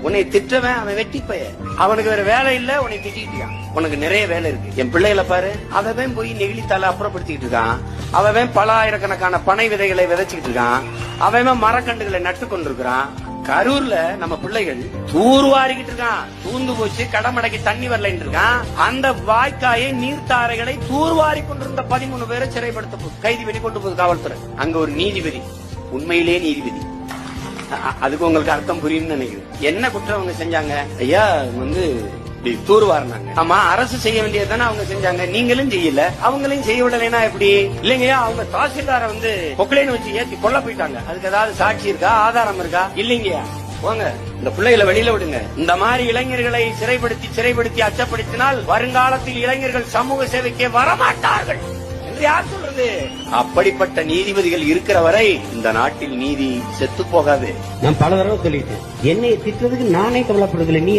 உன்னை திட்டவன் அவன் வெட்டி பைய, அவனுக்கு வேற வேலை இல்ல, உன்னை திட்டிக்கிட்டான். உனக்கு நிறைய வேலை இருக்கு. என் பிள்ளைகளை பாரு, அவன் போய் நெகிழித்தால அப்புறப்படுத்திட்டு இருக்கான். அவன் பல ஆயிரக்கணக்கான பனை விதைகளை விதைச்சுக்கிட்டு இருக்கான். அவன் மரக்கண்டுகளை நட்டு கொண்டிருக்கிறான். கரூர்ல நம்ம பிள்ளைகள் தூர்வாரிக்கிட்டு இருக்கான். தூந்து போச்சு, கடமடைக்கு தண்ணி வரலன்னு இருக்கான். அந்த வாய்க்காயை நீர்த்தாரைகளை தூர்வாரி கொண்டிருந்த 13 பேரை சிறைப்படுத்த கைது பண்ணி கொண்டு போகுது காவல்துறை. அங்க ஒரு நீதிபதி, உண்மையிலே நீதிபதி. அதுக்கு உங்களுக்கு அர்த்தம் புரியும்னு நினைக்கிறேன். என்ன குற்றம் அவங்க செஞ்சாங்க? ஐயா தூர்வாரினாங்க. ஆமா, அரசு செய்ய வேண்டியதுதானே அவங்க செஞ்சாங்க. நீங்களும் செய்யல, அவங்களையும் செய்ய விடலைன்னா எப்படி? இல்லைங்கய்யா, அவங்க தாசில்தாரை பொக்கலைன்னு வச்சு ஏத்தி கொல்ல போயிட்டாங்க. அதுக்கு ஏதாவது சாட்சி இருக்கா, ஆதாரம் இருக்கா? இல்லைங்கய்யா. போங்க, இந்த பிள்ளைகளை வெளியில விடுங்க. இந்த மாதிரி இளைஞர்களை சிறைப்படுத்தி அச்சப்படுத்தினால் வருங்காலத்தில் இளைஞர்கள் சமூக சேவைக்கே வரமாட்டார்கள் என்று யார் சொல்றது? அப்படிப்பட்ட நீதிபதிகள் இருக்கிற வரை இந்த நாட்டில் நீதி செத்து போகாது. நான் பல தடவை சொல்லிட்டேன், என்னை திட்டுறதுக்கு நானே கவலைப்படுறதில்லை. நீ